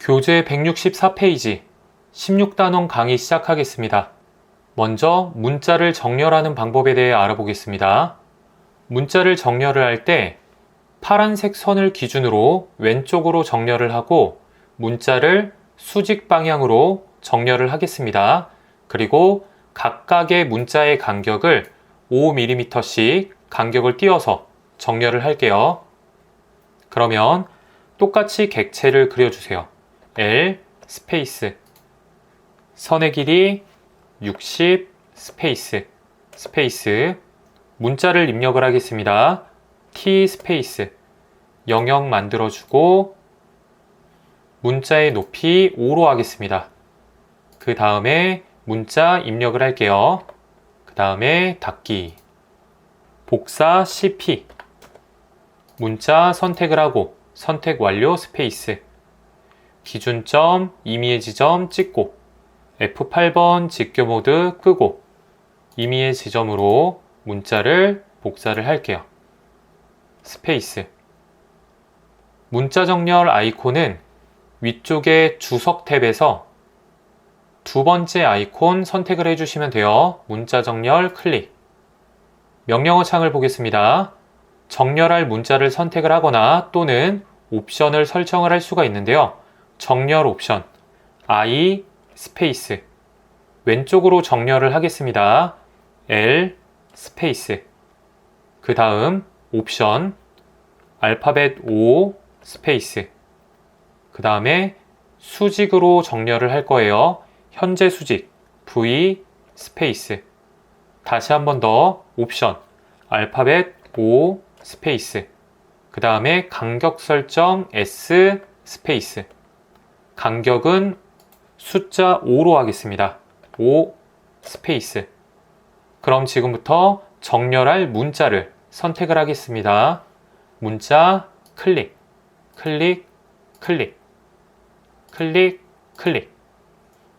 교재 164페이지 16단원 강의 시작하겠습니다. 먼저 문자를 정렬하는 방법에 대해 알아보겠습니다. 문자를 정렬을 할 때 파란색 선을 기준으로 왼쪽으로 정렬을 하고 문자를 수직 방향으로 정렬을 하겠습니다. 그리고 각각의 문자의 간격을 5mm씩 간격을 띄워서 정렬을 할게요. 그러면 똑같이 객체를 그려주세요. L 스페이스 선의 길이 60 스페이스 문자를 입력을 하겠습니다. T 스페이스 영역 만들어주고 문자의 높이 5로 하겠습니다. 그 다음에 문자 입력을 할게요. 그 다음에 닫기 복사 CP 문자 선택을 하고 선택 완료 스페이스 기준점 임의의 지점 찍고 F8번 직교 모드 끄고 임의의 지점으로 문자를 복사를 할게요. 스페이스 문자 정렬 아이콘은 위쪽의 주석 탭에서 두 번째 아이콘 선택을 해주시면 돼요. 문자 정렬 클릭 명령어 창을 보겠습니다. 정렬할 문자를 선택을 하거나 또는 옵션을 설정을 할 수가 있는데요. 정렬 옵션 I 스페이스 왼쪽으로 정렬을 하겠습니다. L 스페이스 그 다음 옵션 알파벳 O 스페이스 그 다음에 수직으로 정렬을 할 거예요. 현재 수직 V 스페이스 다시 한 번 더 옵션 알파벳 O 스페이스 그 다음에 간격 설정 S 스페이스 간격은 숫자 5로 하겠습니다. 5 스페이스 그럼 지금부터 정렬할 문자를 선택을 하겠습니다. 문자 클릭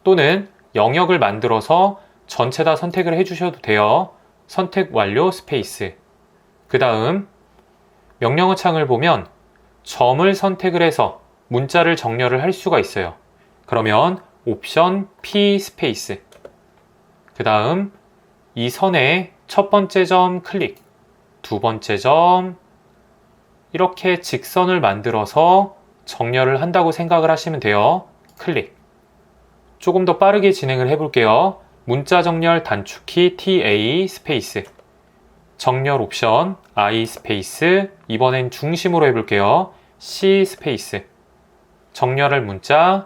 또는 영역을 만들어서 전체 다 선택을 해주셔도 돼요. 선택 완료 스페이스 그 다음 명령어 창을 보면 점을 선택을 해서 문자를 정렬을 할 수가 있어요. 그러면 옵션 P 스페이스 그 다음 이 선의 첫 번째 점 클릭 두 번째 점 이렇게 직선을 만들어서 정렬을 한다고 생각을 하시면 돼요. 클릭 조금 더 빠르게 진행을 해볼게요. 문자 정렬 단축키 TA 스페이스 정렬 옵션 I 스페이스 이번엔 중심으로 해볼게요. C 스페이스 정렬할 문자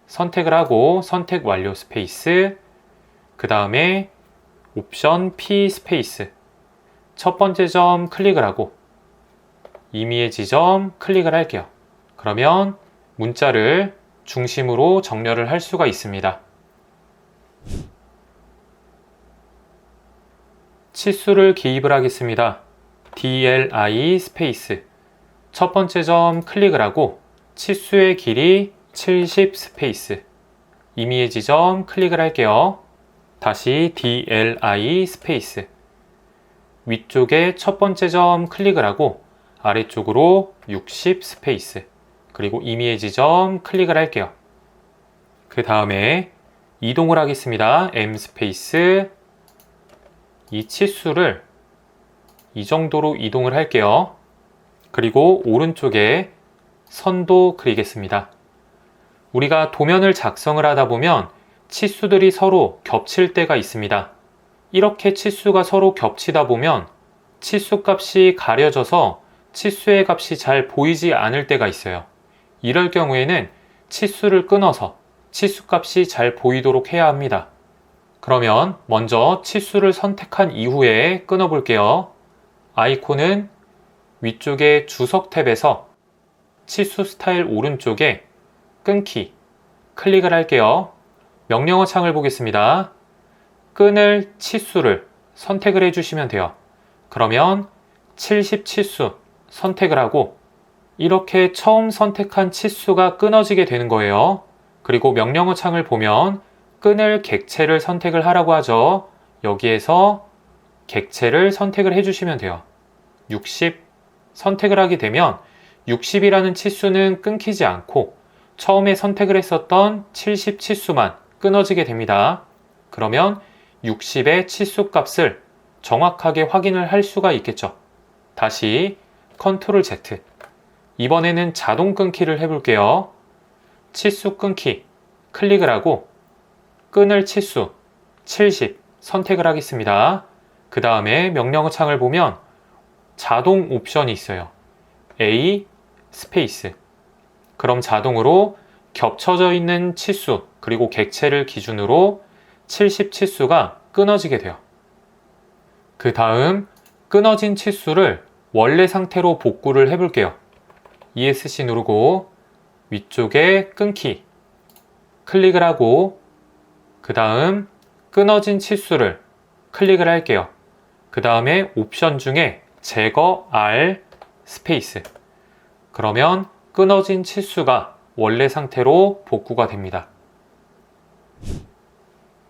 선택을 하고 선택 완료 스페이스 그 다음에 옵션 P 스페이스 첫 번째 점 클릭을 하고 임의의 지점 클릭을 할게요. 그러면 문자를 중심으로 정렬을 할 수가 있습니다. 치수를 기입을 하겠습니다. DLI 스페이스 첫 번째 점 클릭을 하고 치수의 길이 70 스페이스 임의의 지점 클릭을 할게요. 다시 DLI 스페이스 위쪽에 첫 번째 점 클릭을 하고 아래쪽으로 60 스페이스 그리고 임의의 지점 클릭을 할게요. 그 다음에 이동을 하겠습니다. M 스페이스 이 치수를 이 정도로 이동을 할게요. 그리고 오른쪽에 선도 그리겠습니다. 우리가 도면을 작성을 하다 보면 치수들이 서로 겹칠 때가 있습니다. 이렇게 치수가 서로 겹치다 보면 치수 값이 가려져서 치수의 값이 잘 보이지 않을 때가 있어요. 이럴 경우에는 치수를 끊어서 치수 값이 잘 보이도록 해야 합니다. 그러면 먼저 치수를 선택한 이후에 끊어 볼게요. 아이콘은 위쪽의 주석 탭에서 치수 스타일 오른쪽에 끊기 클릭을 할게요. 명령어 창을 보겠습니다. 끊을 치수를 선택을 해주시면 돼요. 그러면 70 치수 선택을 하고 이렇게 처음 선택한 치수가 끊어지게 되는 거예요. 그리고 명령어 창을 보면 끊을 객체를 선택을 하라고 하죠. 여기에서 객체를 선택을 해주시면 돼요. 60 선택을 하게 되면 60이라는 치수는 끊기지 않고 처음에 선택을 했었던 70 치수만 끊어지게 됩니다. 그러면 60의 치수 값을 정확하게 확인을 할 수가 있겠죠. 다시 컨트롤 Z. 이번에는 자동 끊기를 해볼게요. 치수 끊기 클릭을 하고 끊을 치수 70 선택을 하겠습니다. 그 다음에 명령어 창을 보면 자동 옵션이 있어요. A 스페이스. 그럼 자동으로 겹쳐져 있는 치수 그리고 객체를 기준으로 70 치수가 끊어지게 돼요. 그 다음 끊어진 치수를 원래 상태로 복구를 해볼게요. ESC 누르고 위쪽에 끊기 클릭을 하고 그 다음 끊어진 치수를 클릭을 할게요. 그 다음에 옵션 중에 제거 R 스페이스. 그러면 끊어진 치수가 원래 상태로 복구가 됩니다.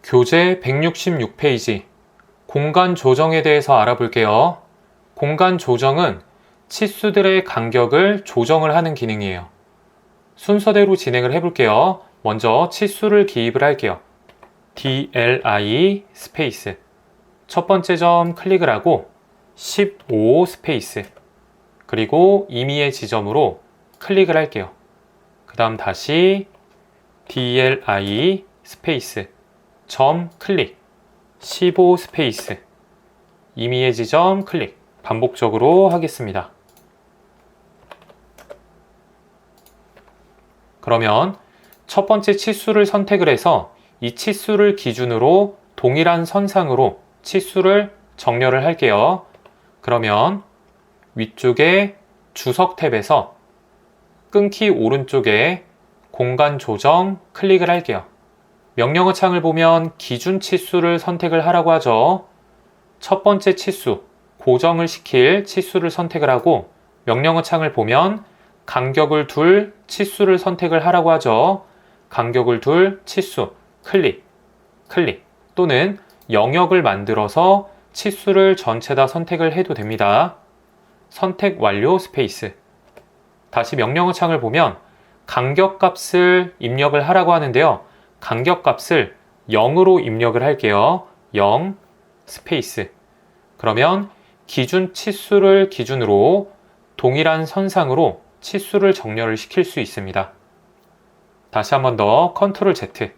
교재 166페이지 공간 조정에 대해서 알아볼게요. 공간 조정은 치수들의 간격을 조정을 하는 기능이에요. 순서대로 진행을 해볼게요. 먼저 치수를 기입을 할게요. DLI 스페이스. 첫 번째 점 클릭을 하고 15 스페이스. 그리고 임의의 지점으로 클릭을 할게요. 그 다음 다시 DLI 스페이스. 점 클릭. 15 스페이스. 임의의 지점 클릭. 반복적으로 하겠습니다. 그러면 첫 번째 치수를 선택을 해서 이 치수를 기준으로 동일한 선상으로 치수를 정렬을 할게요. 그러면 위쪽에 주석 탭에서 끊기 오른쪽에 공간 조정 클릭을 할게요. 명령어 창을 보면 기준 치수를 선택을 하라고 하죠. 첫 번째 치수, 고정을 시킬 치수를 선택을 하고 명령어 창을 보면 간격을 둘 치수를 선택을 하라고 하죠. 간격을 둘 치수, 클릭, 클릭 또는 영역을 만들어서 치수를 전체 다 선택을 해도 됩니다. 선택 완료 스페이스. 다시 명령어 창을 보면 간격값을 입력을 하라고 하는데요. 간격값을 0으로 입력을 할게요. 0 스페이스. 그러면 기준 치수를 기준으로 동일한 선상으로 치수를 정렬을 시킬 수 있습니다. 다시 한 번 더 컨트롤 Z.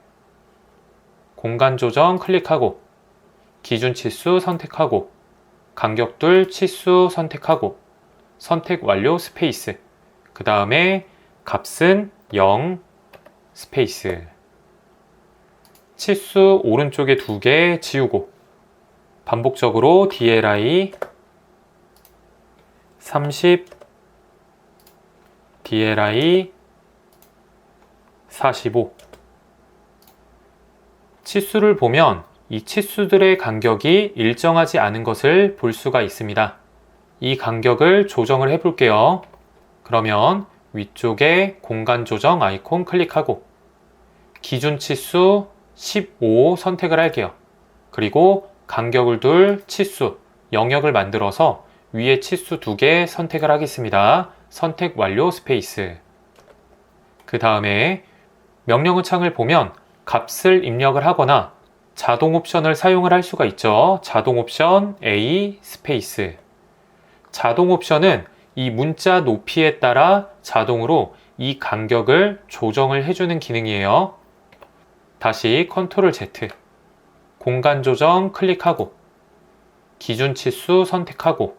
공간 조정 클릭하고 기준 치수 선택하고 간격둘 치수 선택하고 선택 완료 스페이스. 그 다음에 값은 0 스페이스. 치수 오른쪽에 2개 지우고 반복적으로 DLI 30 DLI 45 치수를 보면 이 치수들의 간격이 일정하지 않은 것을 볼 수가 있습니다. 이 간격을 조정을 해볼게요. 그러면 위쪽에 공간 조정 아이콘 클릭하고 기준 치수 15 선택을 할게요. 그리고 간격을 둘 치수 영역을 만들어서 위에 치수 2개 선택을 하겠습니다. 선택 완료 스페이스. 그 다음에 명령어 창을 보면 값을 입력을 하거나 자동 옵션을 사용을 할 수가 있죠. 자동 옵션 A 스페이스. 자동 옵션은 이 문자 높이에 따라 자동으로 이 간격을 조정을 해주는 기능이에요. 다시 컨트롤 Z. 공간 조정 클릭하고 기준 치수 선택하고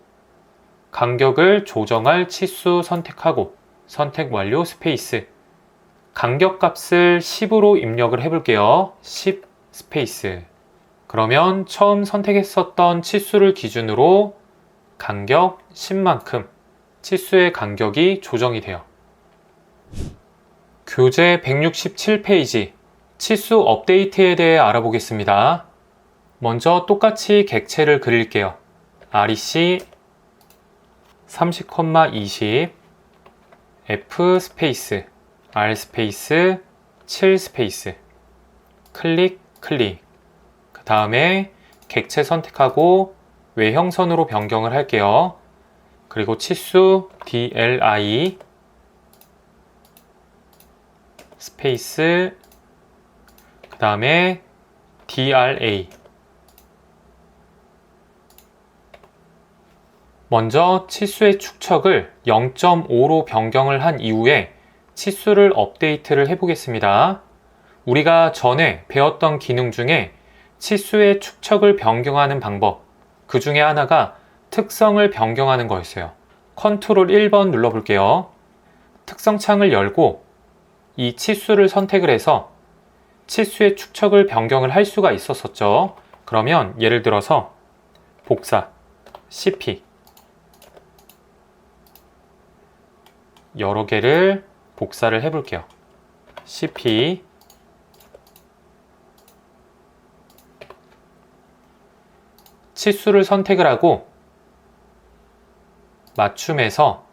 간격을 조정할 치수 선택하고 선택 완료 스페이스. 간격 값을 10으로 입력을 해볼게요. 10 스페이스. 그러면 처음 선택했었던 치수를 기준으로 간격 10만큼 치수의 간격이 조정이 돼요. 교재 167페이지 치수 업데이트에 대해 알아보겠습니다. 먼저 똑같이 객체를 그릴게요. REC 30,20 F 스페이스 R 스페이스 7 스페이스 클릭 클릭. 그 다음에 객체 선택하고 외형선으로 변경을 할게요. 그리고 치수 DLI 스페이스 그 다음에 DRA. 먼저 치수의 축척을 0.5로 변경을 한 이후에 치수를 업데이트를 해보겠습니다. 우리가 전에 배웠던 기능 중에 치수의 축척을 변경하는 방법, 그 중에 하나가 특성을 변경하는 거였어요. 컨트롤 1번 눌러볼게요. 특성 창을 열고 이 치수를 선택을 해서 치수의 축척을 변경을 할 수가 있었었죠. 그러면 예를 들어서 복사, CP 여러 개를 복사를 해볼게요. CP 치수를 선택을 하고 맞춤에서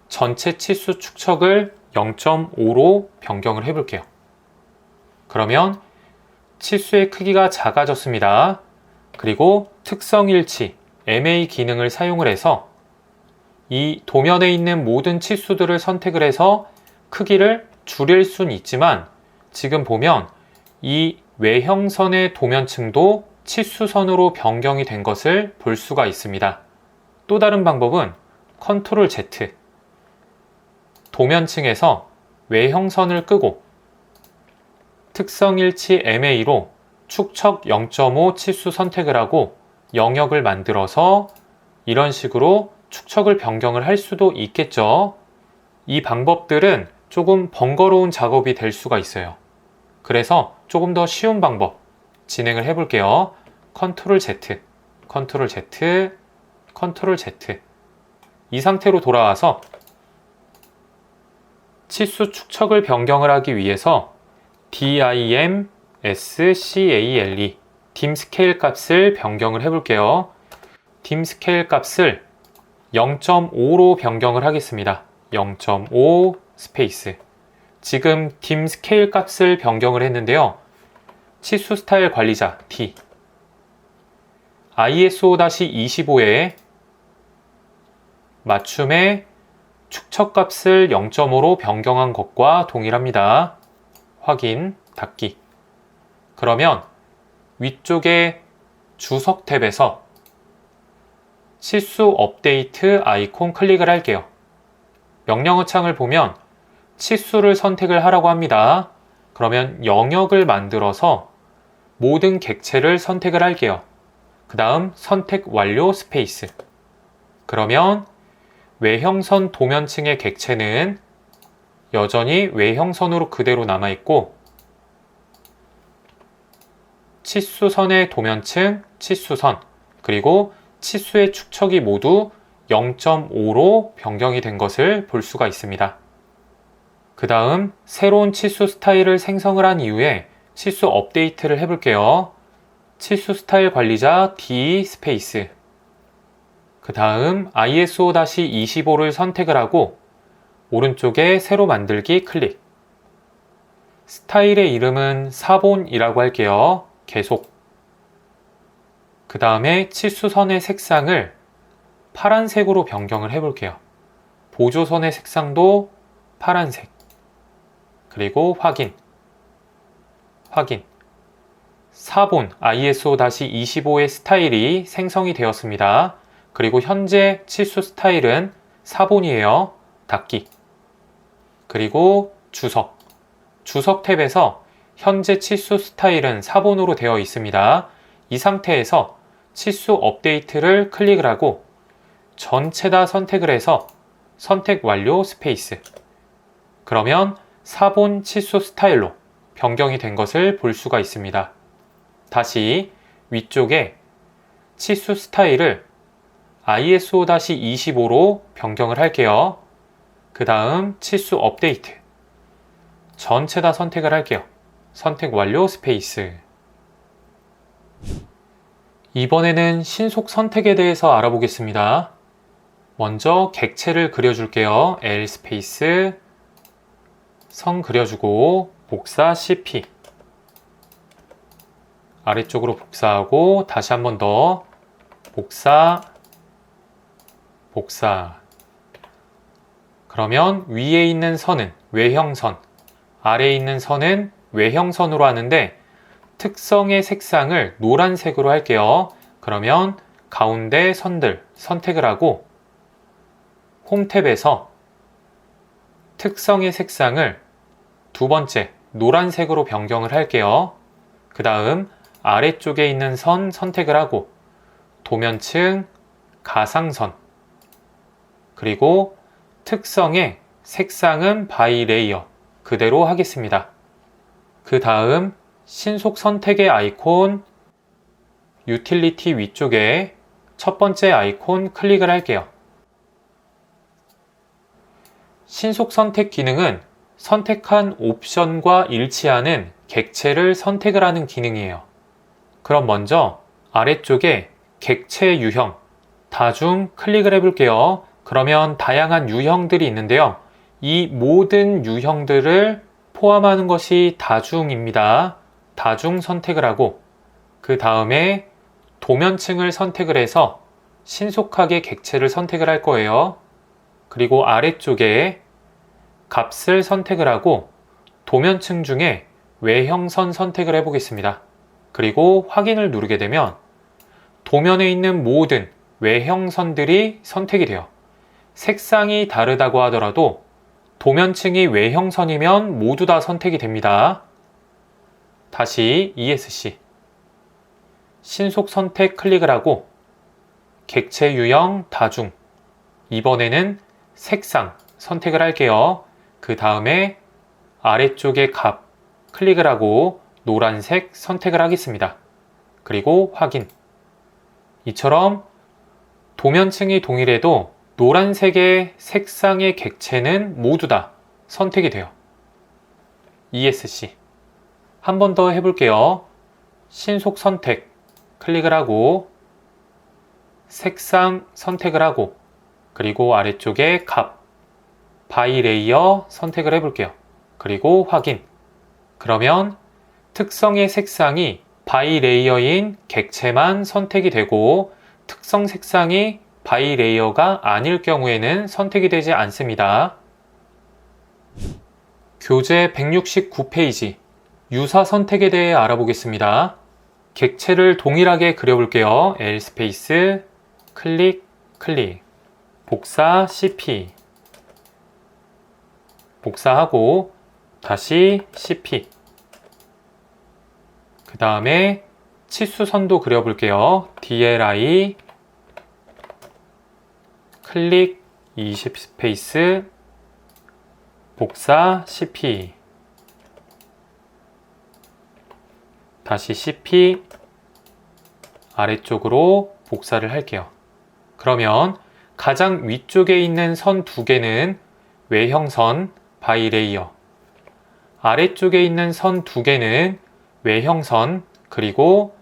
전체 치수 축척을 0.5로 변경을 해볼게요. 그러면 치수의 크기가 작아졌습니다. 그리고 특성 일치, MA 기능을 사용을 해서 이 도면에 있는 모든 치수들을 선택을 해서 크기를 줄일 수는 있지만 지금 보면 이 외형선의 도면층도 치수선으로 변경이 된 것을 볼 수가 있습니다. 또 다른 방법은 컨트롤 Z 도면층에서 외형선을 끄고 특성일치 MA로 축척 0.5 치수 선택을 하고 영역을 만들어서 이런 식으로 축척을 변경을 할 수도 있겠죠. 이 방법들은 조금 번거로운 작업이 될 수가 있어요. 그래서 조금 더 쉬운 방법 진행을 해볼게요. 컨트롤 Z, 컨트롤 Z, 컨트롤 Z. 이 상태로 돌아와서 치수 축척을 변경을 하기 위해서 dim scale dim 스케일 값을 변경을 해볼게요. dim 스케일 값을 0.5로 변경을 하겠습니다. 0.5 스페이스. 지금 dim 스케일 값을 변경을 했는데요. 치수 스타일 관리자 D ISO-25에 맞춤의 축척 값을 0.5로 변경한 것과 동일합니다. 확인, 닫기. 그러면 위쪽에 주석 탭에서 치수 업데이트 아이콘 클릭을 할게요. 명령어 창을 보면 치수를 선택을 하라고 합니다. 그러면 영역을 만들어서 모든 객체를 선택을 할게요. 그 다음 선택 완료 스페이스. 그러면 외형선 도면층의 객체는 여전히 외형선으로 그대로 남아있고 치수선의 도면층, 치수선, 그리고 치수의 축척이 모두 0.5로 변경이 된 것을 볼 수가 있습니다. 그 다음 새로운 치수 스타일을 생성을 한 이후에 치수 업데이트를 해볼게요. 치수 스타일 관리자 D 스페이스. 그 다음 ISO-25를 선택을 하고 오른쪽에 새로 만들기 클릭. 스타일의 이름은 사본이라고 할게요. 계속. 그 다음에 치수선의 색상을 파란색으로 변경을 해볼게요. 보조선의 색상도 파란색. 그리고 확인. 확인. 사본 ISO-25의 스타일이 생성이 되었습니다. 그리고 현재 치수 스타일은 사본이에요. 닫기. 그리고 주석. 주석 탭에서 현재 치수 스타일은 사본으로 되어 있습니다. 이 상태에서 치수 업데이트를 클릭을 하고 전체 다 선택을 해서 선택 완료 스페이스. 그러면 사본 치수 스타일로 변경이 된 것을 볼 수가 있습니다. 다시 위쪽에 치수 스타일을 ISO-25로 변경을 할게요. 그 다음 치수 업데이트. 전체 다 선택을 할게요. 선택 완료 스페이스. 이번에는 신속 선택에 대해서 알아보겠습니다. 먼저 객체를 그려줄게요. L 스페이스 선 그려주고 복사 CP 아래쪽으로 복사하고 다시 한 번 더 복사 복사. 그러면 위에 있는 선은 외형선, 아래에 있는 선은 외형선으로 하는데 특성의 색상을 노란색으로 할게요. 그러면 가운데 선들 선택을 하고 홈 탭에서 특성의 색상을 두 번째 노란색으로 변경을 할게요. 그 다음 아래쪽에 있는 선 선택을 하고 도면층 가상선 그리고 특성의 색상은 바이 레이어 그대로 하겠습니다. 그 다음 신속 선택의 아이콘 유틸리티 위쪽에 첫 번째 아이콘 클릭을 할게요. 신속 선택 기능은 선택한 옵션과 일치하는 객체를 선택을 하는 기능이에요. 그럼 먼저 아래쪽에 객체 유형, 다중 클릭을 해볼게요. 그러면 다양한 유형들이 있는데요. 이 모든 유형들을 포함하는 것이 다중입니다. 다중 선택을 하고 그 다음에 도면층을 선택을 해서 신속하게 객체를 선택을 할 거예요. 그리고 아래쪽에 값을 선택을 하고 도면층 중에 외형선 선택을 해보겠습니다. 그리고 확인을 누르게 되면 도면에 있는 모든 외형선들이 선택이 돼요. 색상이 다르다고 하더라도 도면층이 외형선이면 모두 다 선택이 됩니다. 다시 ESC 신속 선택 클릭을 하고 객체 유형 다중 이번에는 색상 선택을 할게요. 그 다음에 아래쪽에 값 클릭을 하고 노란색 선택을 하겠습니다. 그리고 확인. 이처럼 도면층이 동일해도 노란색의 색상의 객체는 모두 다 선택이 돼요. ESC 한 번 더 해볼게요. 신속 선택 클릭을 하고 색상 선택을 하고 그리고 아래쪽에 값 바이 레이어 선택을 해볼게요. 그리고 확인. 그러면 특성의 색상이 바이 레이어인 객체만 선택이 되고 특성 색상이 바이 레이어가 아닐 경우에는 선택이 되지 않습니다. 교재 169페이지 유사 선택에 대해 알아보겠습니다. 객체를 동일하게 그려볼게요. L 스페이스 클릭 클릭 복사 CP 복사하고 다시 CP 그 다음에 치수선도 그려볼게요. DLI 클릭 20 스페이스 복사 CP 다시 CP 아래쪽으로 복사를 할게요. 그러면 가장 위쪽에 있는 선 두 개는 외형선 바이 레이어 아래쪽에 있는 선 두 개는 외형선 그리고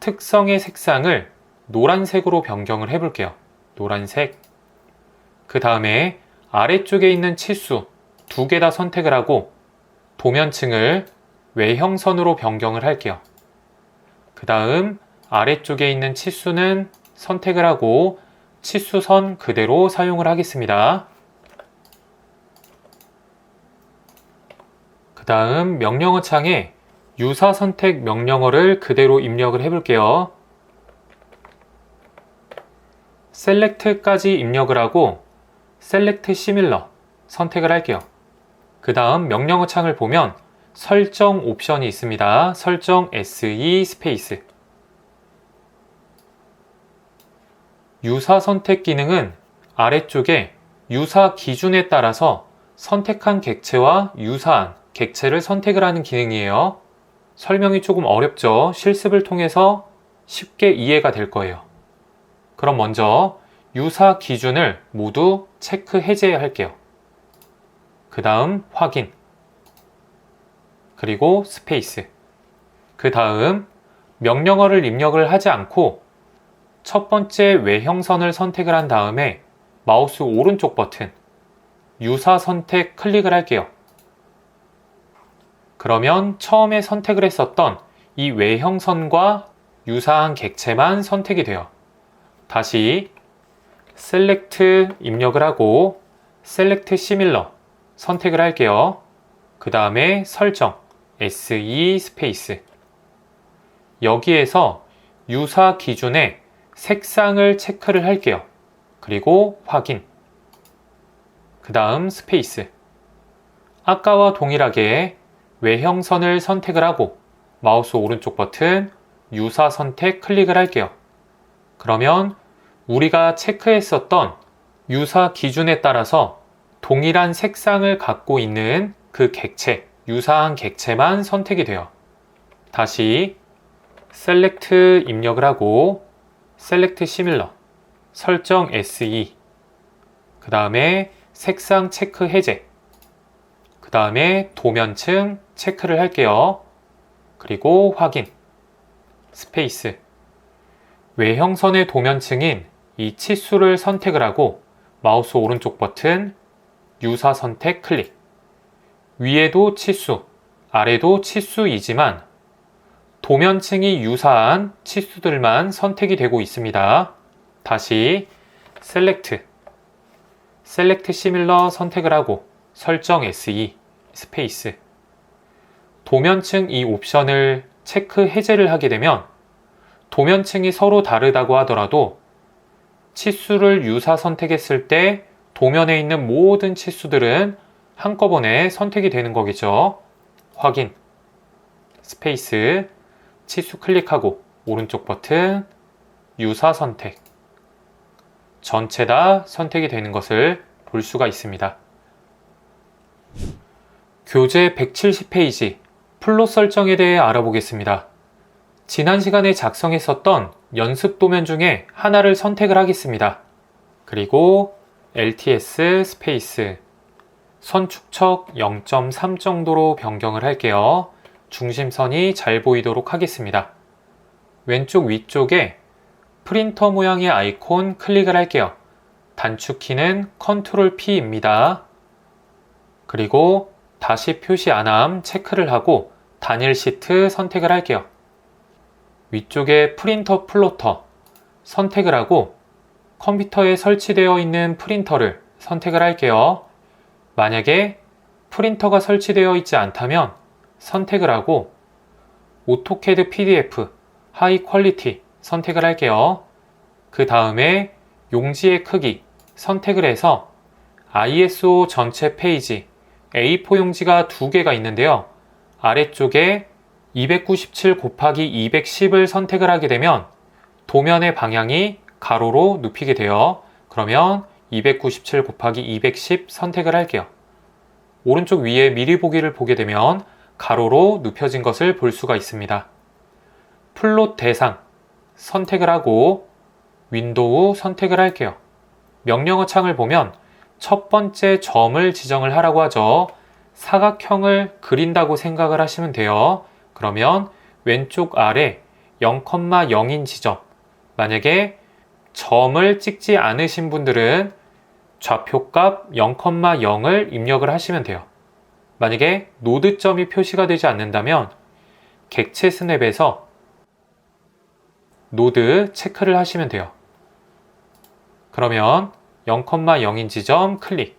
특성의 색상을 노란색으로 변경을 해볼게요. 노란색 그 다음에 아래쪽에 있는 치수 두 개 다 선택을 하고 도면층을 외형선으로 변경을 할게요. 그 다음 아래쪽에 있는 치수는 선택을 하고 치수선 그대로 사용을 하겠습니다. 그 다음 명령어 창에 유사 선택 명령어를 그대로 입력을 해볼게요. select까지 입력을 하고 select similar 선택을 할게요. 그 다음 명령어 창을 보면 설정 옵션이 있습니다. 설정 SE 스페이스 유사 선택 기능은 아래쪽에 유사 기준에 따라서 선택한 객체와 유사한 객체를 선택을 하는 기능이에요. 설명이 조금 어렵죠? 실습을 통해서 쉽게 이해가 될 거예요. 그럼 먼저 유사 기준을 모두 체크 해제할게요. 그 다음 확인 그리고 스페이스 그 다음 명령어를 입력을 하지 않고 첫 번째 외형선을 선택을 한 다음에 마우스 오른쪽 버튼 유사 선택 클릭을 할게요. 그러면 처음에 선택을 했었던 이 외형선과 유사한 객체만 선택이 돼요. 다시 select 입력을 하고 select similar 선택을 할게요. 그 다음에 설정, SE 스페이스. 여기에서 유사 기준의 색상을 체크를 할게요. 그리고 확인. 그 다음 스페이스. 아까와 동일하게 외형선을 선택을 하고 마우스 오른쪽 버튼 유사 선택 클릭을 할게요. 그러면 우리가 체크했었던 유사 기준에 따라서 동일한 색상을 갖고 있는 그 객체, 유사한 객체만 선택이 돼요. 다시 셀렉트 입력을 하고 셀렉트 시밀러, 설정 SE, 그 다음에 색상 체크 해제, 그 다음에 도면층 체크를 할게요. 그리고 확인, 스페이스. 외형선의 도면층인 이 치수를 선택을 하고 마우스 오른쪽 버튼 유사 선택 클릭. 위에도 치수, 아래도 치수이지만 도면층이 유사한 치수들만 선택이 되고 있습니다. 다시 셀렉트 시밀러 선택을 하고 설정 SE 스페이스. 도면층 이 옵션을 체크 해제를 하게 되면 도면층이 서로 다르다고 하더라도 치수를 유사 선택했을 때 도면에 있는 모든 치수들은 한꺼번에 선택이 되는 거겠죠. 확인, 스페이스, 치수 클릭하고 오른쪽 버튼 유사 선택. 전체 다 선택이 되는 것을 볼 수가 있습니다. 교재 170페이지 플롯 설정에 대해 알아보겠습니다. 지난 시간에 작성했었던 연습 도면 중에 하나를 선택을 하겠습니다. 그리고 LTS 스페이스 선 축척 0.3 정도로 변경을 할게요. 중심선이 잘 보이도록 하겠습니다. 왼쪽 위쪽에 프린터 모양의 아이콘 클릭을 할게요. 단축키는 컨트롤 P입니다. 그리고 다시 표시 안함 체크를 하고 단일 시트 선택을 할게요. 위쪽에 프린터 플로터 선택을 하고 컴퓨터에 설치되어 있는 프린터를 선택을 할게요. 만약에 프린터가 설치되어 있지 않다면 선택을 하고 오토캐드 PDF 하이 퀄리티 선택을 할게요. 그 다음에 용지의 크기 선택을 해서 ISO 전체 페이지 A4 용지가 두 개가 있는데요. 아래쪽에 297 곱하기 210을 선택을 하게 되면 도면의 방향이 가로로 눕히게 돼요. 그러면 297 곱하기 210 선택을 할게요. 오른쪽 위에 미리 보기를 보게 되면 가로로 눕혀진 것을 볼 수가 있습니다. 플롯 대상 선택을 하고 윈도우 선택을 할게요. 명령어 창을 보면 첫 번째 점을 지정을 하라고 하죠. 사각형을 그린다고 생각을 하시면 돼요. 그러면 왼쪽 아래 0,0인 지점, 만약에 점을 찍지 않으신 분들은 좌표값 0,0을 입력을 하시면 돼요. 만약에 노드점이 표시가 되지 않는다면 객체 스냅에서 노드 체크를 하시면 돼요. 그러면 0,0인 지점 클릭,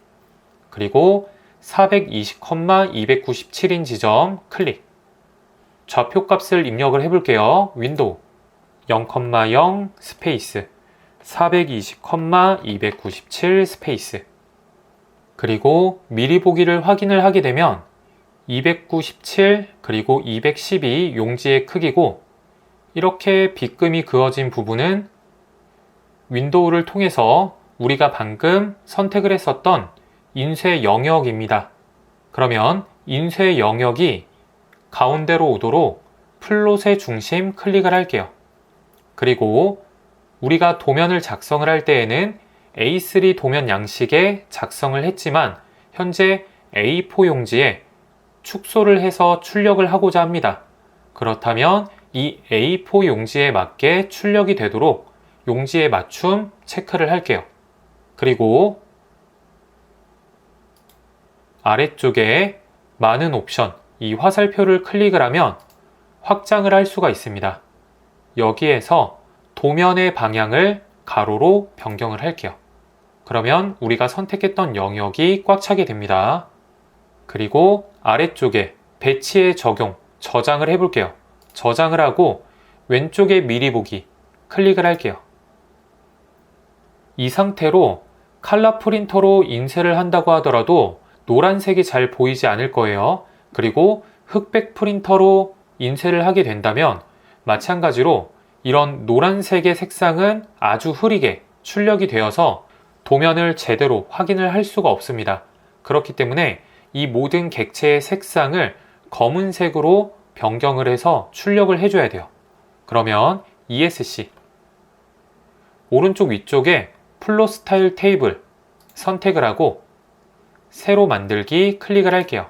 그리고 420,297인 지점 클릭. 좌표값을 입력을 해볼게요. 윈도우 0,0 스페이스 420,297 스페이스. 그리고 미리 보기를 확인을 하게 되면 297 그리고 212 용지의 크기고, 이렇게 빗금이 그어진 부분은 윈도우를 통해서 우리가 방금 선택을 했었던 인쇄 영역입니다. 그러면 인쇄 영역이 가운데로 오도록 플롯의 중심 클릭을 할게요. 그리고 우리가 도면을 작성을 할 때에는 A3 도면 양식에 작성을 했지만 현재 A4 용지에 축소를 해서 출력을 하고자 합니다. 그렇다면 이 A4 용지에 맞게 출력이 되도록 용지의 맞춤 체크를 할게요. 그리고 아래쪽에 많은 옵션, 이 화살표를 클릭을 하면 확장을 할 수가 있습니다. 여기에서 도면의 방향을 가로로 변경을 할게요. 그러면 우리가 선택했던 영역이 꽉 차게 됩니다. 그리고 아래쪽에 배치에 적용, 저장을 해볼게요. 저장을 하고 왼쪽에 미리 보기 클릭을 할게요. 이 상태로 칼라 프린터로 인쇄를 한다고 하더라도 노란색이 잘 보이지 않을 거예요. 그리고 흑백 프린터로 인쇄를 하게 된다면 마찬가지로 이런 노란색의 색상은 아주 흐리게 출력이 되어서 도면을 제대로 확인을 할 수가 없습니다. 그렇기 때문에 이 모든 객체의 색상을 검은색으로 변경을 해서 출력을 해줘야 돼요. 그러면 ESC 오른쪽 위쪽에 플로 스타일 테이블 선택을 하고 새로 만들기 클릭을 할게요.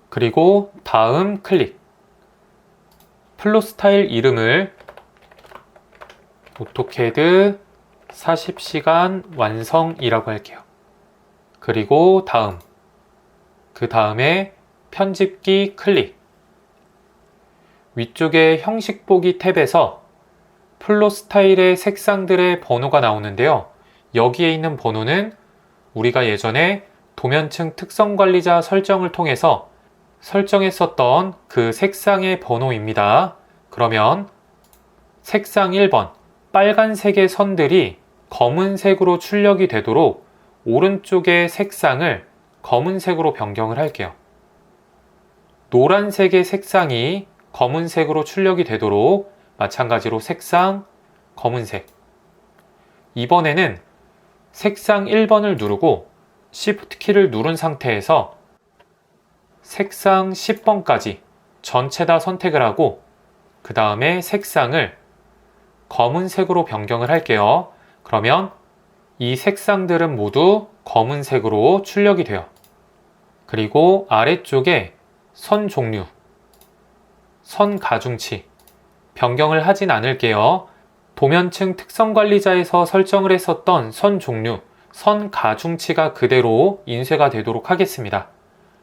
그리고 다음 클릭. 플로 스타일 이름을 오토캐드 40시간 완성이라고 할게요. 그리고 다음. 그 다음에 편집기 클릭. 위쪽에 형식 보기 탭에서 플로 스타일의 색상들의 번호가 나오는데요. 여기에 있는 번호는 우리가 예전에 도면층 특성 관리자 설정을 통해서 설정했었던 그 색상의 번호입니다. 그러면 색상 1번, 빨간색의 선들이 검은색으로 출력이 되도록 오른쪽의 색상을 검은색으로 변경을 할게요. 노란색의 색상이 검은색으로 출력이 되도록 마찬가지로 색상 검은색. 이번에는 색상 1번을 누르고 Shift 키를 누른 상태에서 색상 10번까지 전체 다 선택을 하고 그 다음에 색상을 검은색으로 변경을 할게요. 그러면 이 색상들은 모두 검은색으로 출력이 돼요. 그리고 아래쪽에 선 종류, 선 가중치 변경을 하진 않을게요. 도면층 특성 관리자에서 설정을 했었던 선 종류, 선 가중치가 그대로 인쇄가 되도록 하겠습니다.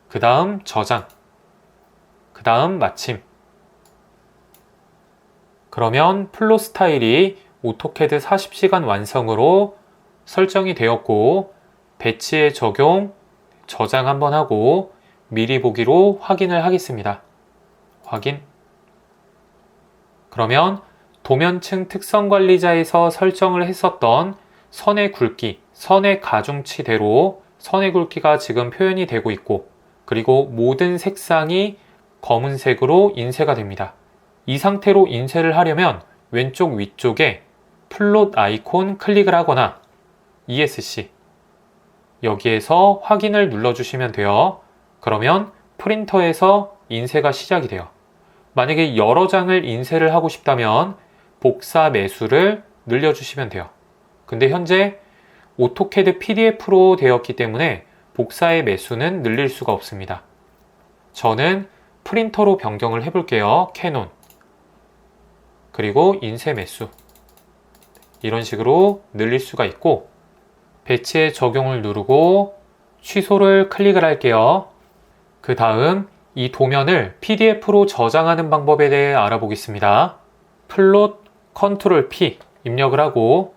그 다음 저장, 그 다음 마침. 그러면 플로 스타일이 오토캐드 40시간 완성으로 설정이 되었고 배치에 적용, 저장 한번 하고 미리 보기로 확인을 하겠습니다. 확인. 그러면 도면층 특성 관리자에서 설정을 했었던 선의 굵기, 선의 가중치대로 선의 굵기가 지금 표현이 되고 있고 그리고 모든 색상이 검은색으로 인쇄가 됩니다. 이 상태로 인쇄를 하려면 왼쪽 위쪽에 플롯 아이콘 클릭을 하거나 ESC 여기에서 확인을 눌러주시면 돼요. 그러면 프린터에서 인쇄가 시작이 돼요. 만약에 여러 장을 인쇄를 하고 싶다면 복사 매수를 늘려주시면 돼요. 근데 현재 오토캐드 PDF로 되었기 때문에 복사의 매수는 늘릴 수가 없습니다. 저는 프린터로 변경을 해볼게요. 캐논. 그리고 인쇄 매수. 이런 식으로 늘릴 수가 있고 배치에 적용을 누르고 취소를 클릭을 할게요. 그 다음 이 도면을 PDF로 저장하는 방법에 대해 알아보겠습니다. 플롯 컨트롤 P 입력을 하고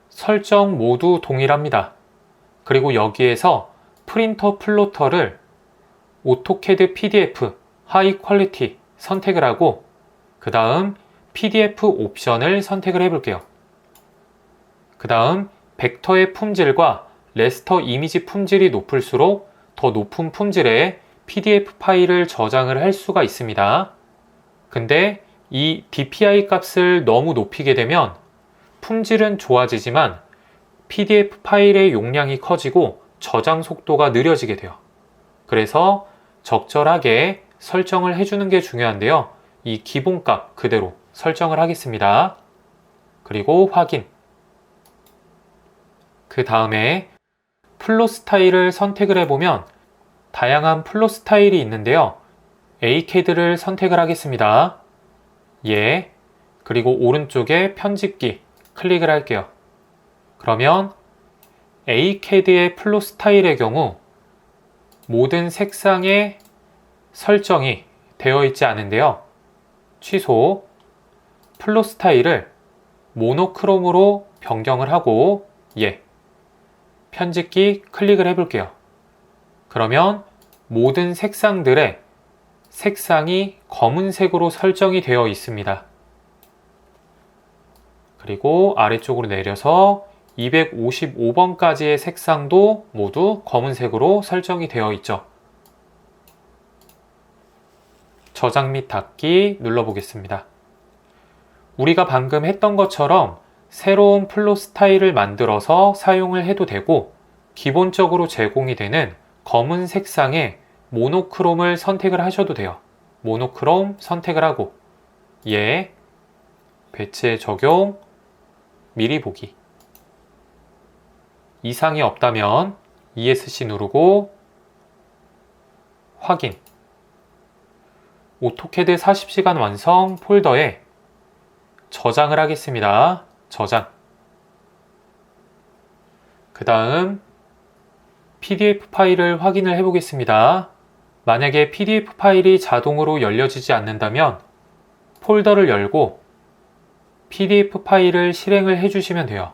설정 모두 동일합니다. 그리고 여기에서 프린터 플로터를 오토캐드 PDF 하이 퀄리티 선택을 하고 그 다음 PDF 옵션을 선택을 해볼게요. 그 다음 벡터의 품질과 레스터 이미지 품질이 높을수록 더 높은 품질의 PDF 파일을 저장을 할 수가 있습니다. 근데 이 DPI 값을 너무 높이게 되면 품질은 좋아지지만 PDF 파일의 용량이 커지고 저장 속도가 느려지게 돼요. 그래서 적절하게 설정을 해주는 게 중요한데요. 이 기본값 그대로 설정을 하겠습니다. 그리고 확인. 그 다음에 플로 스타일을 선택을 해보면 다양한 플로 스타일이 있는데요. ACAD를 선택을 하겠습니다. 예. 그리고 오른쪽에 편집기 클릭을 할게요. 그러면 ACAD의 플로 스타일의 경우 모든 색상의 설정이 되어 있지 않은데요. 취소. 플로 스타일을 모노크롬으로 변경을 하고 예. 편집기 클릭을 해볼게요. 그러면 모든 색상들의 색상이 검은색으로 설정이 되어 있습니다. 그리고 아래쪽으로 내려서 255번까지의 색상도 모두 검은색으로 설정이 되어 있죠. 저장 및 닫기 눌러보겠습니다. 우리가 방금 했던 것처럼 새로운 플롯 스타일을 만들어서 사용을 해도 되고, 기본적으로 제공이 되는 검은 색상의 모노크롬을 선택을 하셔도 돼요. 모노크롬 선택을 하고 배치에 적용, 미리 보기. 이상이 없다면 ESC 누르고 확인. 오토캐드 40시간 완성 폴더에 저장을 하겠습니다. 저장. 그 다음 PDF 파일을 확인을 해 보겠습니다. 만약에 PDF 파일이 자동으로 열려지지 않는다면 폴더를 열고 PDF 파일을 실행을 해주시면 돼요.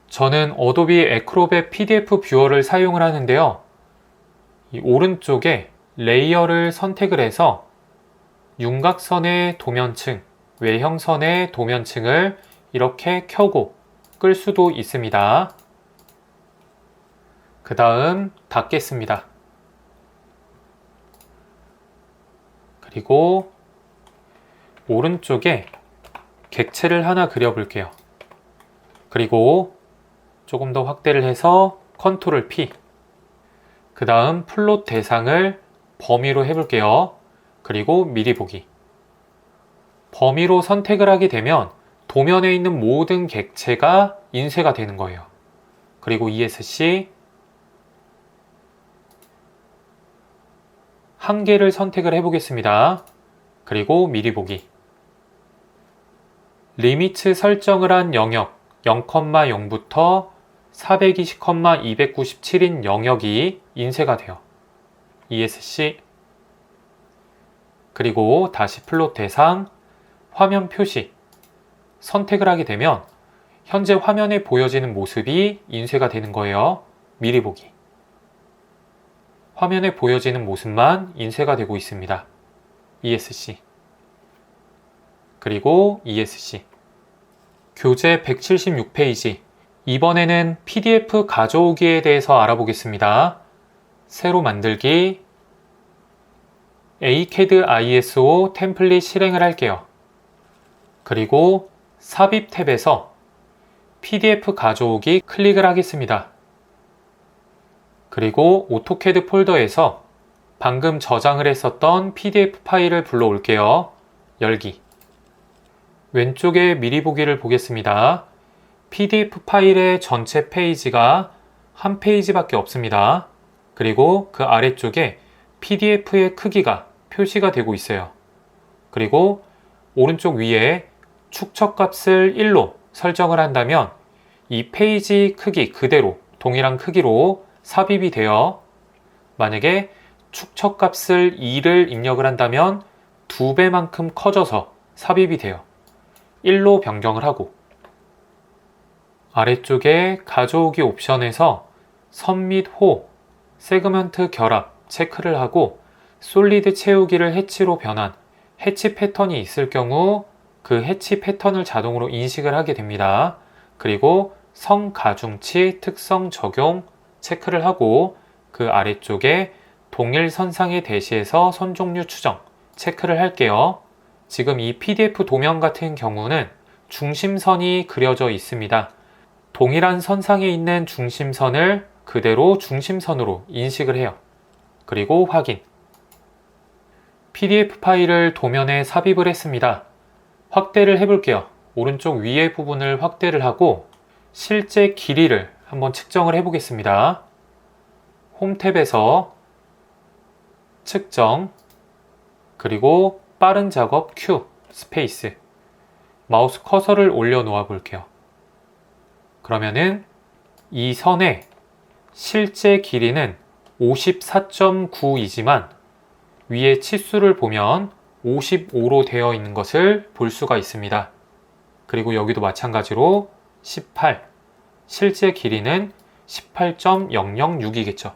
저는 어도비 애크로벳 PDF 뷰어를 사용을 하는데요. 이 오른쪽에 레이어를 선택을 해서 윤곽선의 도면층, 외형선의 도면층을 이렇게 켜고 끌 수도 있습니다. 그 다음 닫겠습니다. 그리고 오른쪽에 객체를 하나 그려볼게요. 그리고 조금 더 확대를 해서 컨트롤 P. 그 다음 플롯 대상을 범위로 해볼게요. 그리고 미리 보기. 범위로 선택을 하게 되면 도면에 있는 모든 객체가 인쇄가 되는 거예요. 그리고 ESC 한 개를 선택을 해보겠습니다. 그리고 미리 보기. 리미트 설정을 한 영역 0,0부터 420,297인 영역이 인쇄가 돼요. ESC. 그리고 다시 플롯 대상, 화면 표시 선택을 하게 되면 현재 화면에 보여지는 모습이 인쇄가 되는 거예요. 미리 보기. 화면에 보여지는 모습만 인쇄가 되고 있습니다. ESC. 그리고 ESC. 교재 176페이지. 이번에는 PDF 가져오기에 대해서 알아보겠습니다. 새로 만들기. ACAD ISO 템플릿 실행을 할게요. 그리고 삽입 탭에서 PDF 가져오기 클릭을 하겠습니다. 그리고 오토캐드 폴더에서 방금 저장을 했었던 PDF 파일을 불러올게요. 열기. 왼쪽에 미리 보기를 보겠습니다. PDF 파일의 전체 페이지가 한 페이지밖에 없습니다. 그리고 그 아래쪽에 PDF의 크기가 표시가 되고 있어요. 그리고 오른쪽 위에 축척값을 1로 설정을 한다면 이 페이지 크기 그대로 동일한 크기로 삽입이 되어, 만약에 축척값을 2를 입력을 한다면 2배만큼 커져서 삽입이 돼요. 1로 변경을 하고, 아래쪽에 가져오기 옵션에서 선 및 호, 세그먼트 결합 체크를 하고 솔리드 채우기를 해치로 변한 해치 패턴이 있을 경우 그 해치 패턴을 자동으로 인식을 하게 됩니다. 그리고 선 가중치 특성 적용 체크를 하고 그 아래쪽에 동일 선상의 대시에서 선 종류 추정 체크를 할게요. 지금 이 PDF 도면 같은 경우는 중심선이 그려져 있습니다. 동일한 선상에 있는 중심선을 그대로 중심선으로 인식을 해요. 그리고 확인. PDF 파일을 도면에 삽입을 했습니다. 확대를 해볼게요. 오른쪽 위에 부분을 확대를 하고 실제 길이를 한번 측정을 해보겠습니다. 홈 탭에서 측정, 그리고 빠른 작업 Q, 스페이스, 마우스 커서를 올려 놓아 볼게요. 그러면은 이 선의 실제 길이는 54.9이지만 위에 치수를 보면 55로 되어 있는 것을 볼 수가 있습니다. 그리고 여기도 마찬가지로 18, 실제 길이는 18.006이겠죠.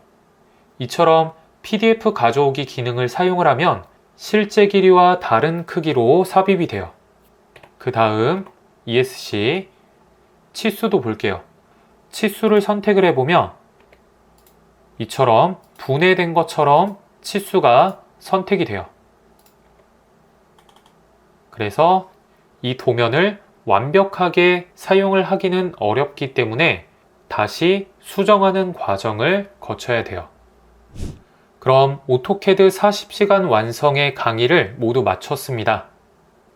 이처럼 PDF 가져오기 기능을 사용을 하면 실제 길이와 다른 크기로 삽입이 돼요. 그 다음 ESC 치수도 볼게요. 치수를 선택을 해보면 이처럼 분해된 것처럼 치수가 선택이 돼요. 그래서 이 도면을 완벽하게 사용을 하기는 어렵기 때문에 다시 수정하는 과정을 거쳐야 돼요. 그럼 오토캐드 40시간 완성의 강의를 모두 마쳤습니다.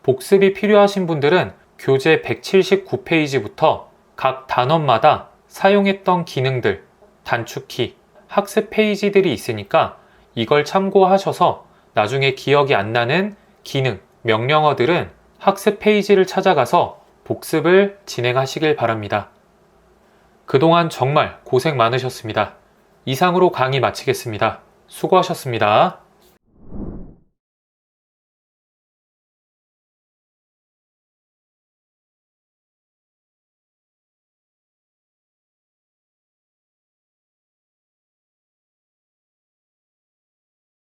복습이 필요하신 분들은 교재 179페이지부터 각 단원마다 사용했던 기능들, 단축키, 학습 페이지들이 있으니까 이걸 참고하셔서 나중에 기억이 안 나는 기능, 명령어들은 학습 페이지를 찾아가서 복습을 진행하시길 바랍니다. 그동안 정말 고생 많으셨습니다. 이상으로 강의 마치겠습니다. 수고하셨습니다.